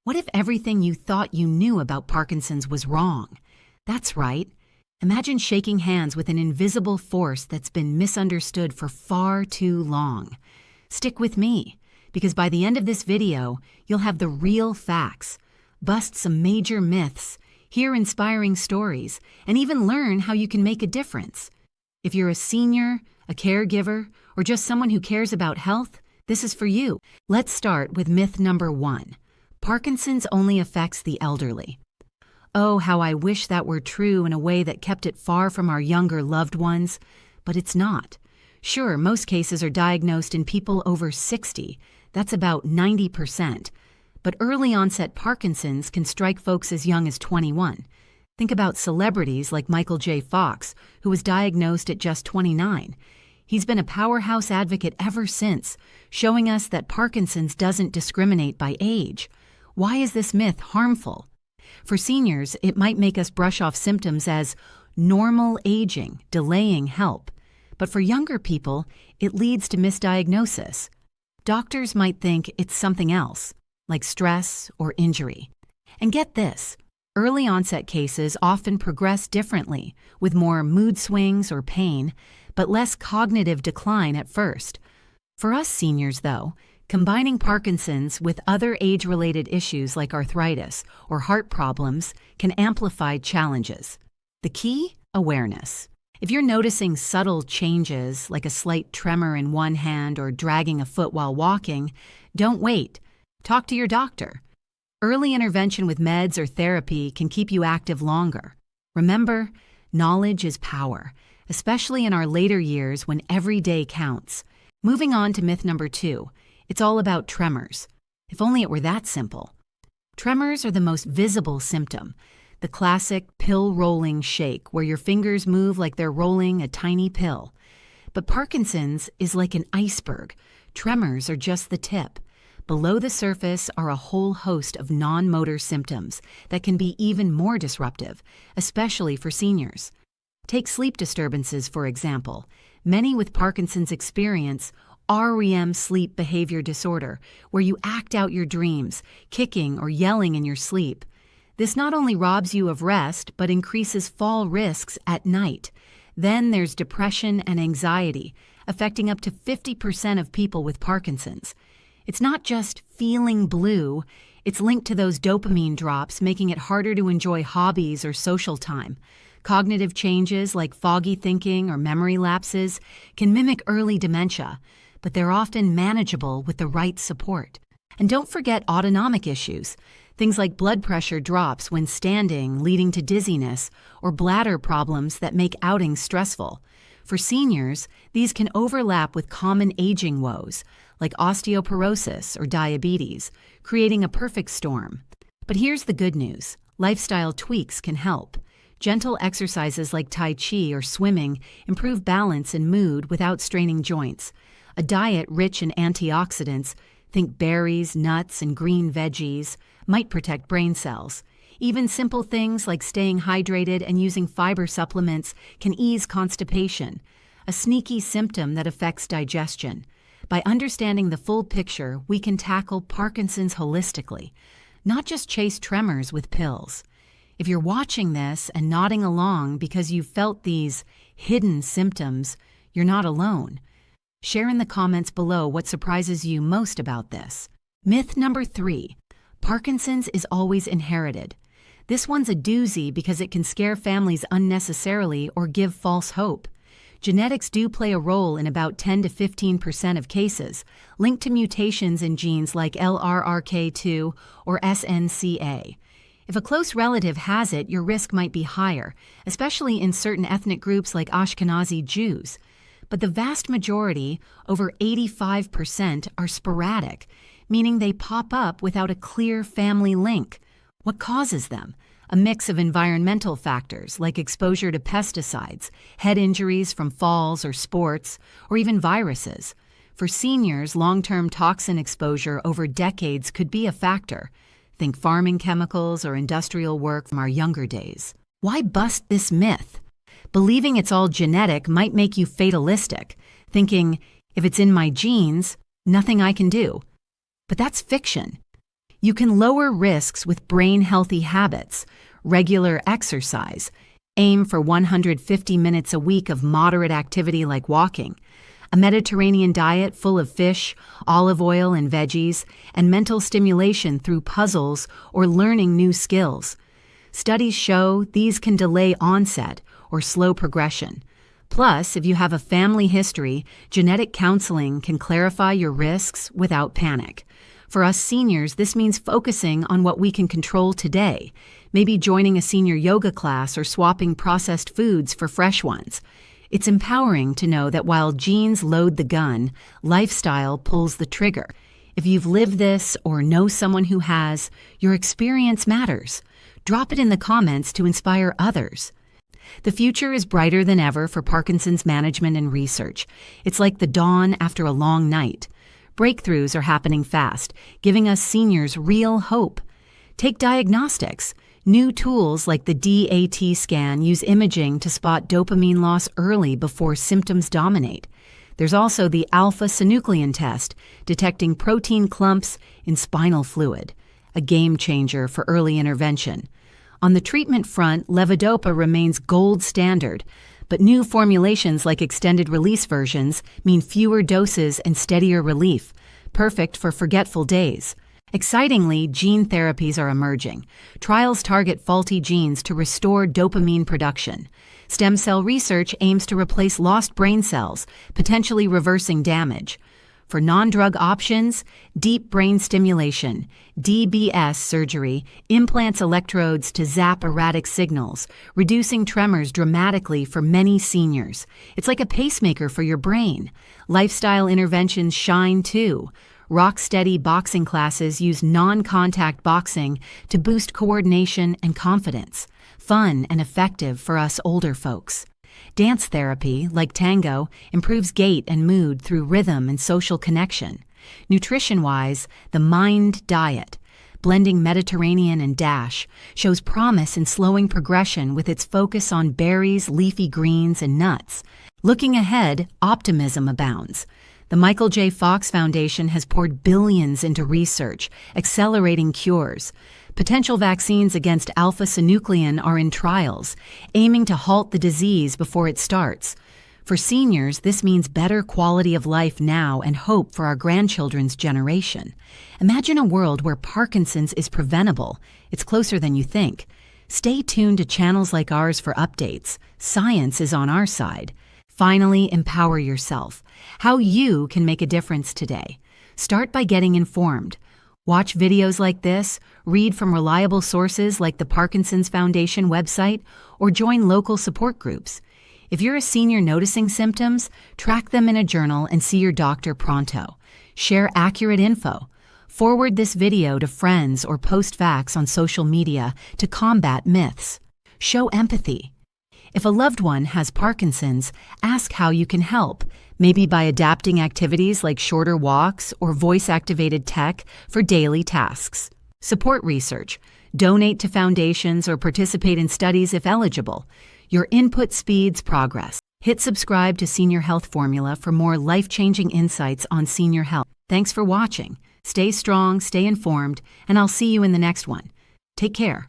What if everything you thought you knew about Parkinson's was wrong? That's right. Imagine shaking hands with an invisible force that's been misunderstood for far too long. Stick with me, because by the end of this video, you'll have the real facts, bust some major myths, hear inspiring stories, and even learn how you can make a difference. If you're a senior, a caregiver, or just someone who cares about health, this is for you. Let's start with myth number 1. Parkinson's only affects the elderly. Oh, how I wish that were true in a way that kept it far from our younger loved ones, but it's not. Sure, most cases are diagnosed in people over 60. That's about 90%. But early-onset Parkinson's can strike folks as young as 21. Think about celebrities like Michael J. Fox, who was diagnosed at just 29. He's been a powerhouse advocate ever since, showing us that Parkinson's doesn't discriminate by age. Why is this myth harmful? For seniors, it might make us brush off symptoms as normal aging, delaying help. But for younger people, it leads to misdiagnosis. Doctors might think it's something else, like stress or injury. And get this, early onset cases often progress differently, with more mood swings or pain, but less cognitive decline at first. For us seniors, though, combining Parkinson's with other age-related issues like arthritis or heart problems can amplify challenges. The key? Awareness. If you're noticing subtle changes, like a slight tremor in one hand or dragging a foot while walking, don't wait. Talk to your doctor. Early intervention with meds or therapy can keep you active longer. Remember, knowledge is power, especially in our later years when every day counts. Moving on to myth number 2. It's all about tremors. If only it were that simple. Tremors are the most visible symptom, the classic pill-rolling shake where your fingers move like they're rolling a tiny pill. But Parkinson's is like an iceberg. Tremors are just the tip. Below the surface are a whole host of non-motor symptoms that can be even more disruptive, especially for seniors. Take sleep disturbances, for example. Many with Parkinson's experience REM sleep behavior disorder, where you act out your dreams, kicking or yelling in your sleep. This not only robs you of rest, but increases fall risks at night. Then there's depression and anxiety, affecting up to 50% of people with Parkinson's. It's not just feeling blue, it's linked to those dopamine drops, making it harder to enjoy hobbies or social time. Cognitive changes like foggy thinking or memory lapses can mimic early dementia, but they're often manageable with the right support. And don't forget autonomic issues, things like blood pressure drops when standing, leading to dizziness, or bladder problems that make outings stressful. For seniors, these can overlap with common aging woes, like osteoporosis or diabetes, creating a perfect storm. But here's the good news. Lifestyle tweaks can help. Gentle exercises like Tai Chi or swimming improve balance and mood without straining joints. A diet rich in antioxidants, think berries, nuts, and green veggies, might protect brain cells. Even simple things like staying hydrated and using fiber supplements can ease constipation, a sneaky symptom that affects digestion. By understanding the full picture, we can tackle Parkinson's holistically, not just chase tremors with pills. If you're watching this and nodding along because you've felt these hidden symptoms, you're not alone. Share in the comments below what surprises you most about this. Myth number 3. Parkinson's is always inherited. This one's a doozy because it can scare families unnecessarily or give false hope. Genetics do play a role in about 10 to 15% of cases, linked to mutations in genes like LRRK2 or SNCA. If a close relative has it, your risk might be higher, especially in certain ethnic groups like Ashkenazi Jews. But the vast majority, over 85%, are sporadic, meaning they pop up without a clear family link. What causes them? A mix of environmental factors like exposure to pesticides, head injuries from falls or sports, or even viruses. For seniors, long-term toxin exposure over decades could be a factor. Think farming chemicals or industrial work from our younger days. Why bust this myth? Believing it's all genetic might make you fatalistic, thinking, if it's in my genes, nothing I can do. But that's fiction. You can lower risks with brain-healthy habits, regular exercise, aim for 150 minutes a week of moderate activity like walking, a Mediterranean diet full of fish, olive oil, and veggies, and mental stimulation through puzzles or learning new skills. Studies show these can delay onset or slow progression. Plus, if you have a family history, genetic counseling can clarify your risks without panic. For us seniors, this means focusing on what we can control today, maybe joining a senior yoga class or swapping processed foods for fresh ones. It's empowering to know that while genes load the gun, lifestyle pulls the trigger. If you've lived this or know someone who has, your experience matters. Drop it in the comments to inspire others. The future is brighter than ever for Parkinson's management and research. It's like the dawn after a long night. Breakthroughs are happening fast, giving us seniors real hope. Take diagnostics. New tools like the DAT scan use imaging to spot dopamine loss early before symptoms dominate. There's also the alpha-synuclein test, detecting protein clumps in spinal fluid, a game changer for early intervention. On the treatment front, levodopa remains gold standard, but new formulations like extended-release versions mean fewer doses and steadier relief, perfect for forgetful days. Excitingly, gene therapies are emerging. Trials target faulty genes to restore dopamine production. Stem cell research aims to replace lost brain cells, potentially reversing damage. For non-drug options, deep brain stimulation, DBS surgery, implants electrodes to zap erratic signals, reducing tremors dramatically for many seniors. It's like a pacemaker for your brain. Lifestyle interventions shine too. Rock-steady boxing classes use non-contact boxing to boost coordination and confidence. Fun and effective for us older folks. Dance therapy, like tango, improves gait and mood through rhythm and social connection. Nutrition-wise, the Mind Diet, blending Mediterranean and DASH, shows promise in slowing progression with its focus on berries, leafy greens, and nuts. Looking ahead, optimism abounds. The Michael J. Fox Foundation has poured billions into research, accelerating cures. Potential vaccines against alpha-synuclein are in trials, aiming to halt the disease before it starts. For seniors, this means better quality of life now and hope for our grandchildren's generation. Imagine a world where Parkinson's is preventable. It's closer than you think. Stay tuned to channels like ours for updates. Science is on our side. Finally, empower yourself. How you can make a difference today. Start by getting informed. Watch videos like this, read from reliable sources like the Parkinson's Foundation website, or join local support groups. If you're a senior noticing symptoms, track them in a journal and see your doctor pronto. Share accurate info. Forward this video to friends or post facts on social media to combat myths. Show empathy. If a loved one has Parkinson's, ask how you can help, maybe by adapting activities like shorter walks or voice-activated tech for daily tasks. Support research. Donate to foundations or participate in studies if eligible. Your input speeds progress. Hit subscribe to Senior Health Formula for more life-changing insights on senior health. Thanks for watching. Stay strong, stay informed, and I'll see you in the next one. Take care.